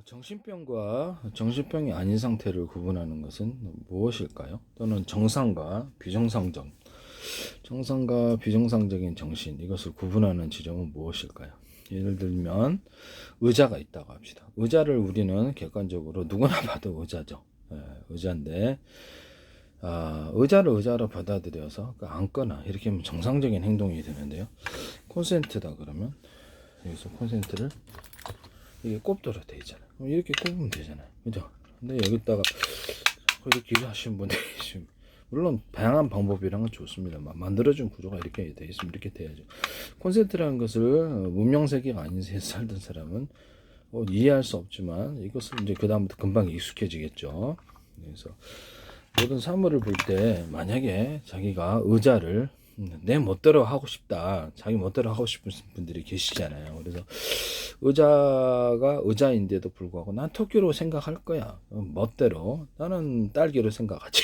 정신병과 정신병이 아닌 상태를 구분하는 것은 무엇일까요? 또는 정상과 비정상적, 정상과 비정상적인 정신, 이것을 구분하는 지점은 무엇일까요? 예를 들면 의자가 있다고 합시다. 의자를 우리는 객관적으로 누구나 봐도 의자죠. 의자인데 의자를 의자로 받아들여서 앉거나 이렇게 하면 정상적인 행동이 되는데요. 콘센트다 그러면 여기서 콘센트를 이게 꼽도록 되어 있잖아요. 이렇게 꼽으면 되잖아요. 그죠? 근데 여기다가 이렇게 하시는 분들이 있습니다. 물론 다양한 방법이랑은 좋습니다. 만들어준 구조가 이렇게 되어 있으면 이렇게 돼야죠. 콘센트라는 것을 문명세계가 아닌 세에 살던 사람은 이해할 수 없지만 이것을 이제 그 다음부터 금방 익숙해지겠죠. 그래서 모든 사물을 볼 때 만약에 자기가 의자를 내 멋대로 하고 싶다, 자기 멋대로 하고 싶은 분들이 계시잖아요. 그래서 의자가 의자인데도 불구하고 난 토끼로 생각할 거야. 멋대로. 나는 딸기로 생각하지.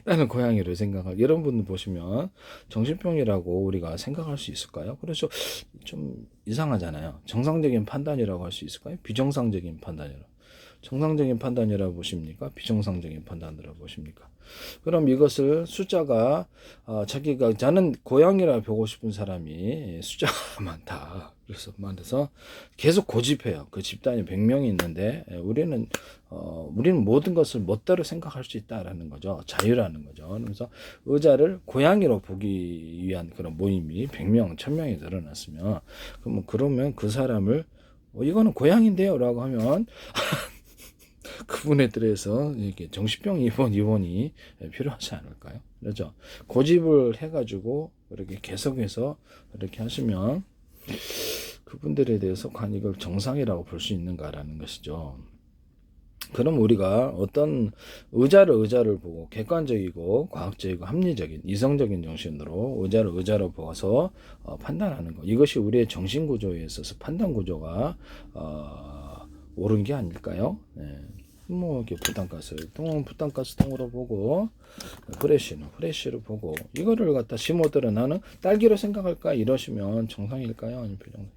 나는 고양이로 생각할. 이런 분들 보시면 정신병이라고 우리가 생각할 수 있을까요? 그래서 좀 이상하잖아요. 정상적인 판단이라고 할 수 있을까요? 비정상적인 판단이라고. 정상적인 판단이라고 보십니까? 비정상적인 판단이라고 보십니까? 그럼 이것을 숫자가 자기가 저는 고양이라 보고 싶은 사람이 숫자가 많다. 그래서 말해서 계속 고집해요. 그 집단이 100명이 있는데 우리는 모든 것을 멋대로 생각할 수 있다라는 거죠. 자유라는 거죠. 그래서 의자를 고양이로 보기 위한 그런 모임이 100명, 1000명이 늘어났으면 그러면 그 사람을 이거는 고양인데요 라고 하면 그분에 대해서 이렇게 정신병 입원이 필요하지 않을까요? 그렇죠? 고집을 해가지고 이렇게 계속해서 이렇게 하시면 그분들에 대해서 과연 이걸 정상이라고 볼 수 있는가라는 것이죠. 그럼 우리가 어떤 의자를 보고 객관적이고 과학적이고 합리적인 이성적인 정신으로 의자로 보아서 판단하는 것, 이것이 우리의 정신 구조에 있어서 판단 구조가 옳은 게 아닐까요? 네. 이렇게 부탄가스 통으로 보고 프레쉬로 보고 이거를 갖다 심어들어 나는 딸기로 생각할까 이러시면 정상일까요? 아니면 비정상?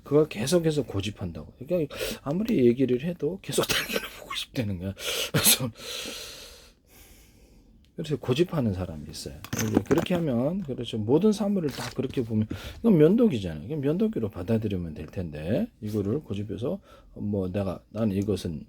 그걸 계속해서 고집한다고. 그러니까 아무리 얘기를 해도 계속 딸기를 보고 싶다는 거야. 그래서 고집하는 사람이 있어요. 그렇게 하면 그렇죠. 모든 사물을 다 그렇게 보면 이건 면도기잖아요. 그럼 면도기로 받아들이면 될 텐데 이거를 고집해서 나는 이것은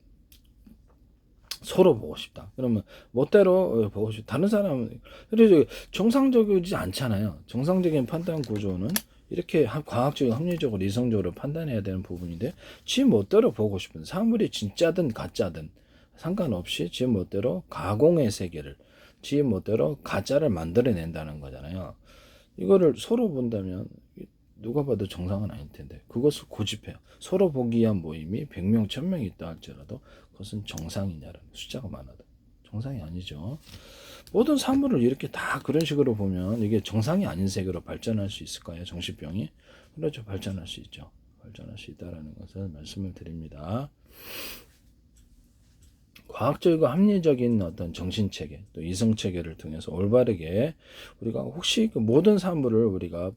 서로 보고 싶다. 그러면 멋대로 보고 싶다. 다른 사람은 그래서 정상적이지 않잖아요. 정상적인 판단 구조는 이렇게 과학적으로 합리적으로 이성적으로 판단해야 되는 부분인데 지 멋대로 보고 싶은 사물이 진짜든 가짜든 상관없이 지 멋대로 가공의 세계를 지 멋대로 가짜를 만들어낸다는 거잖아요. 이거를 서로 본다면 누가 봐도 정상은 아닐 텐데 그것을 고집해요. 서로 보기 위한 모임이 100명, 1000명 있다 할지라도 그것은 정상이냐라는 숫자가 많아도 정상이 아니죠. 모든 사물을 이렇게 다 그런 식으로 보면 이게 정상이 아닌 세계로 발전할 수 있을까요? 정신병이? 그렇죠. 발전할 수 있죠. 발전할 수 있다라는 것을 말씀을 드립니다. 과학적이고 합리적인 어떤 정신체계 또 이성체계를 통해서 올바르게 우리가 혹시 그 모든 사물을 우리가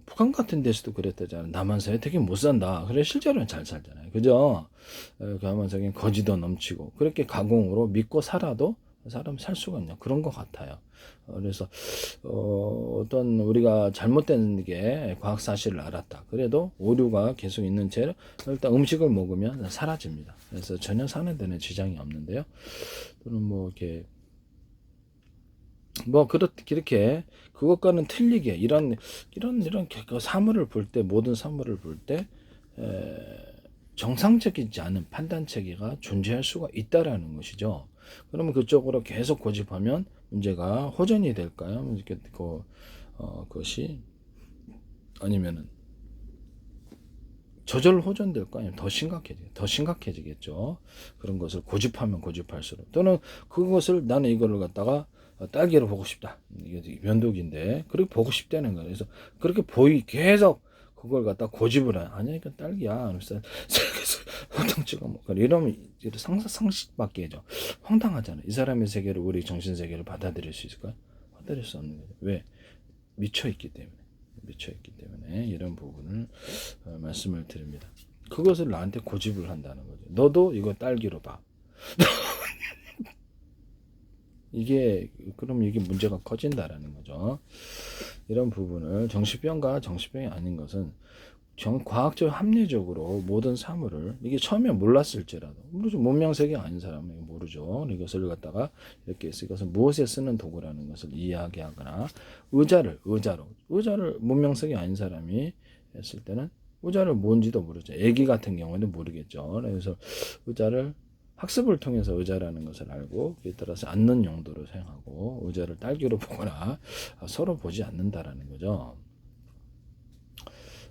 북한 같은 데서도 그랬다잖아요. 남한사회 되게 못 산다. 그래 실제로는 잘 살잖아요. 그죠? 남한사회는 거지도 넘치고 그렇게 가공으로 믿고 살아도 사람 살 수가 없냐 그런 것 같아요. 그래서 어떤 우리가 잘못된 게 과학 사실을 알았다. 그래도 오류가 계속 있는 채 일단 음식을 먹으면 사라집니다. 그래서 전혀 사는 데는 지장이 없는데요. 또는 이렇게 그렇게 그것과는 틀리게 이런 사물을 볼 때 모든 사물을 볼 때 정상적이지 않은 판단 체계가 존재할 수가 있다라는 것이죠. 그러면 그쪽으로 계속 고집하면 문제가 호전이 될까요? 이렇게 그것이 아니면은 저절로 호전될까? 아니면 더 심각해지겠죠. 그런 것을 고집하면 고집할수록 또는 그것을 나는 이거를 갖다가 딸기로 보고 싶다. 이게 면도기인데 그렇게 보고 싶다는 거예요. 그래서 그렇게 계속 그걸 갖다 고집을 아니야 이건 딸기야. 그래서 황당 찍어 먹고 이러면 상식밖에죠. 황당하잖아요. 이 사람의 세계를 우리 정신 세계를 받아들일 수 있을까요? 받아들일 수 없는 거죠. 왜? 미쳐 있기 때문에 이런 부분을 말씀을 드립니다. 그것을 나한테 고집을 한다는 거죠. 너도 이거 딸기로 봐. 그럼 이게 문제가 커진다라는 거죠. 이런 부분을 정신병과 정신병이 아닌 것은 과학적 합리적으로 모든 사물을 이게 처음에 몰랐을지라도 모르죠. 문명세계 아닌 사람은 모르죠. 이것을 갖다가 이렇게 해서 이것은 무엇에 쓰는 도구라는 것을 이야기하거나 의자를 문명세계 아닌 사람이 했을 때는 의자를 뭔지도 모르죠. 애기 같은 경우에는 모르겠죠. 그래서 의자를 학습을 통해서 의자라는 것을 알고 그에 따라서 앉는 용도로 사용하고 의자를 딸기로 보거나 서로 보지 않는다라는 거죠.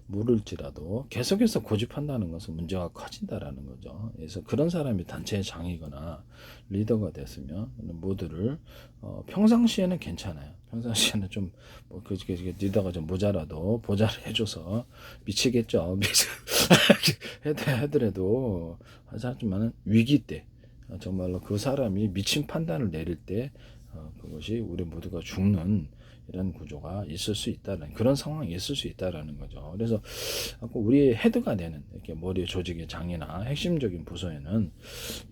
모를지라도 계속해서 고집한다는 것은 문제가 커진다라는 거죠. 그래서 그런 사람이 단체의 장이거나 리더가 됐으면 모두를 평상시에는 괜찮아요. 평상시에는 좀뭐 리더가 좀 모자라도 보좌를 해줘서 미치겠죠. 하더라도 하지만은 위기 때 정말로 그 사람이 미친 판단을 내릴 때 그것이 우리 모두가 죽는 이런 구조가 있을 수 있다는 그런 상황이 있을 수 있다라는 거죠. 그래서 우리의 헤드가 되는 이렇게 머리 조직의 장이나 핵심적인 부서에는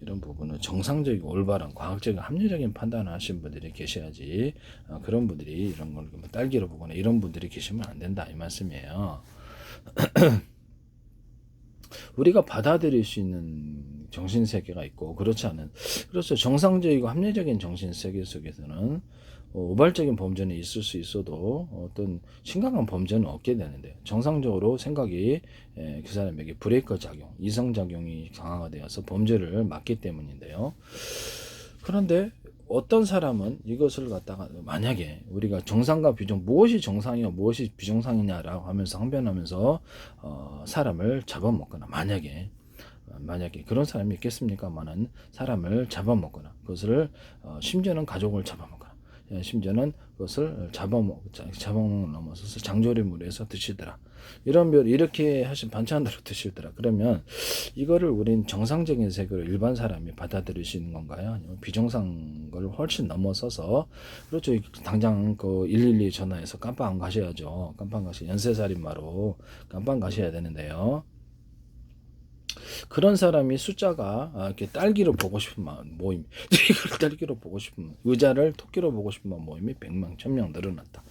이런 부분은 정상적이고 올바른 과학적인 합리적인 판단을 하신 분들이 계셔야지 그런 분들이 이런 걸 딸기로 보거나 이런 분들이 계시면 안 된다 이 말씀이에요. 우리가 받아들일 수 있는 정신세계가 있고 그렇지 않은 그렇죠. 정상적이고 합리적인 정신세계 속에서는 우발적인 범죄는 있을 수 있어도 어떤 심각한 범죄는 없게 되는데 정상적으로 생각이 그 사람에게 브레이커 작용, 이성작용이 강화가 되어서 범죄를 막기 때문인데요. 그런데 어떤 사람은 이것을 갖다가 만약에 우리가 정상과 비정 무엇이 정상이냐 무엇이 비정상이냐라고 하면서 항변하면서 사람을 잡아먹거나 만약에 그런 사람이 있겠습니까만은 사람을 잡아먹거나 그것을 심지어는 가족을 잡아먹거나 심지어는 그것을 잡아먹 넘어서서 장조림으로 해서 드시더라. 이렇게 하신 반찬으로 드시더라. 그러면 이거를 우린 정상적인 세계로 일반 사람이 받아들일 수 있는 건가요? 아니면 비정상 걸 훨씬 넘어서서 그렇죠. 당장 그 112 전화해서 깜빵 안 가셔야죠. 깜빵 가시 연쇄살인마로 깜빵 가셔야 되는데요. 그런 사람이 숫자가 이렇게 딸기로 보고 싶은 모임, 이걸 딸기로 보고 싶은 의자를 토끼로 보고 싶은 모임이 100명, 1000명 늘어났다.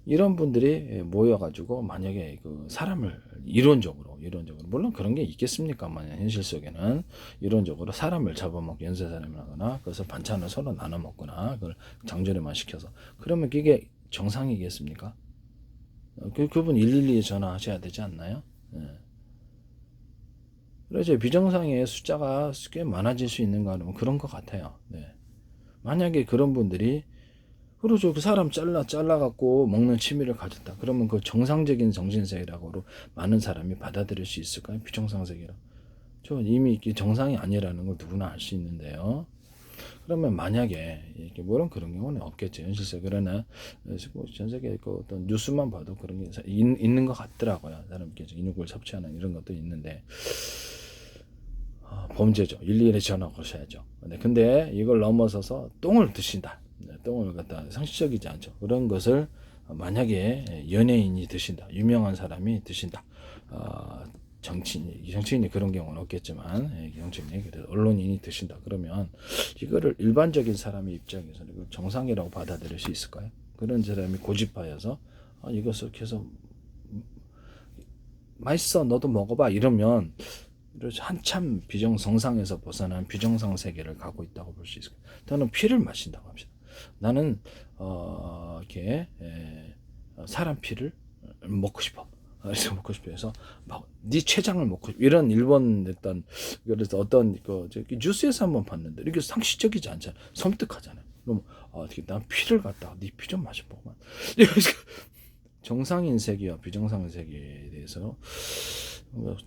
이런 분들이 모여가지고 만약에 그 사람을 이론적으로 물론 그런 게 있겠습니까만 현실 속에는 이론적으로 사람을 잡아먹고 연쇄살인을 하거나 그것을 반찬을 서로 나눠 먹거나 그걸 장조림만 시켜서 그러면 그게 정상이겠습니까? 그분 112에 전화하셔야 되지 않나요? 네. 그래서 비정상의 숫자가 꽤 많아질 수 있는가 하면 그런 것 같아요. 네. 만약에 그런 분들이 그러죠. 그 사람 잘라갖고 먹는 취미를 가졌다. 그러면 그 정상적인 정신세계라고 많은 사람이 받아들일 수 있을까요? 비정상세계라. 저 이미 정상이 아니라는 걸 누구나 알 수 있는데요. 그러면 만약에 이렇게 물론 그런 경우는 없겠죠. 현실세 그러나 전 세계 그 어떤 뉴스만 봐도 그런 게 있는 것 같더라고요. 사람께서 인육을 섭취하는 이런 것도 있는데 범죄죠. 일일이 전화 거셔야죠. 근데 이걸 넘어서서 똥을 드신다. 똥을 갖다 상식적이지 않죠. 그런 것을 만약에 연예인이 드신다. 유명한 사람이 드신다. 정치인이 그런 경우는 없겠지만 정치인이 언론인이 드신다. 그러면 이거를 일반적인 사람의 입장에서 이걸 정상이라고 받아들일 수 있을까요? 그런 사람이 고집하여서 이것을 계속 맛있어 너도 먹어봐 이러면 한참 비정상에서 벗어난 비정상 세계를 갖고 있다고 볼 수 있어요. 저는 피를 마신다고 합니다. 나는 이렇게 사람 피를 먹고 싶어. 그래서 먹고 싶어 해서 막 네 췌장을 먹고 싶어. 이런 일본 그래서 어떤 뉴스에서 한번 봤는데 이게 상식적이지 않잖아요. 섬뜩하잖아요. 그럼 난 피를 갖다가 네 피 좀 마셔보면 정상인 세계와 비정상인 세계에 대해서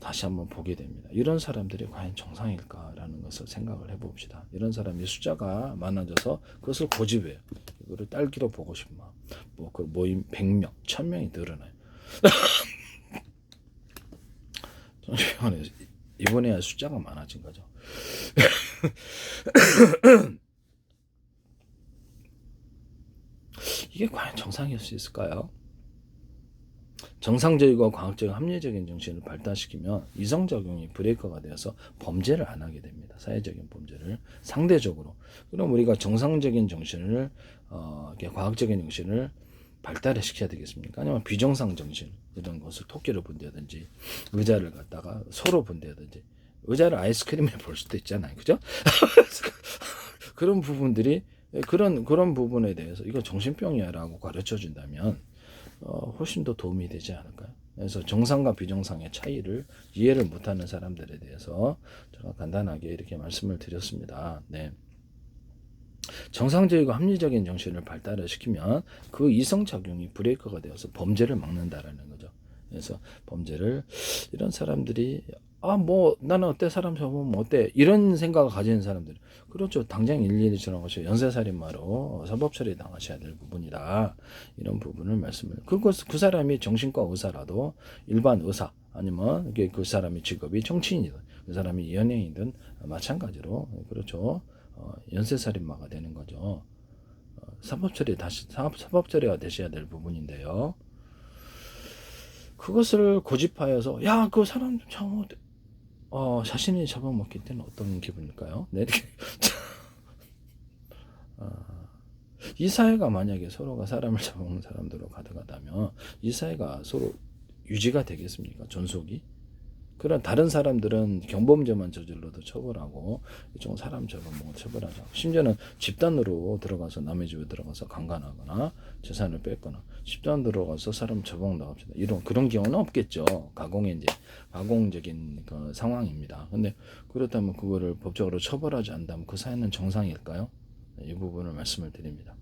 다시 한번 보게 됩니다. 이런 사람들이 과연 정상일까라는 것을 생각을 해봅시다. 이런 사람이 숫자가 많아져서 그것을 고집해요. 이거를 딸기로 보고 싶은 마음. 그 모임 100명, 1000명이 늘어나요. 이번에야 숫자가 많아진 거죠. 이게 과연 정상일 수 있을까요? 정상적이고 과학적 합리적인 정신을 발달시키면 이성작용이 브레이커가 되어서 범죄를 안 하게 됩니다. 사회적인 범죄를 상대적으로. 그럼 우리가 정상적인 정신을 이렇게 과학적인 정신을 발달을 시켜야 되겠습니까? 아니면 비정상 정신 이런 것을 토끼를 본다든지 의자를 갖다가 소로 본다든지 의자를 아이스크림에 볼 수도 있잖아요, 그죠? 그런 부분들이 그런 부분에 대해서 이거 정신병이야라고 가르쳐 준다면 훨씬 더 도움이 되지 않을까요? 그래서 정상과 비정상의 차이를 이해를 못하는 사람들에 대해서 제가 간단하게 이렇게 말씀을 드렸습니다. 네. 정상적이고 합리적인 정신을 발달을 시키면 그 이성작용이 브레이커가 되어서 범죄를 막는다라는 거죠. 그래서 범죄를 이런 사람들이 뭐 나는 어때 사람 잡으면 뭐 어때 이런 생각을 가지는 사람들 그렇죠. 당장 일일이 전화가셔 연쇄살인마로 사법처리 당하셔야 될 부분이다. 이런 부분을 말씀을 그 사람이 정신과 의사라도 일반 의사 아니면 그 사람의 직업이 정치인이든 그 사람이 연예인이든 마찬가지로 그렇죠. 연쇄살인마가 되는 거죠. 사법처리가 되셔야 될 부분인데요. 그것을 고집하여서 야 그 사람 참 자신이 잡아먹기 때는 어떤 기분일까요? 네, 이 사회가 만약에 서로가 사람을 잡아먹는 사람들로 가득하다면 이 사회가 서로 유지가 되겠습니까? 존속이? 그런 다른 사람들은 경범죄만 저질러도 처벌하고 이쪽은 사람 잡아먹어 처벌하지 않고 심지어는 집단으로 들어가서 남의 집에 들어가서 강간하거나 재산을 뺏거나 집단 들어가서 사람 잡아먹는다고 합시다. 이런 그런 경우는 없겠죠. 가공적인 그 상황입니다. 근데 그렇다면 그거를 법적으로 처벌하지 않다면 그 사회는 정상일까요? 이 부분을 말씀을 드립니다.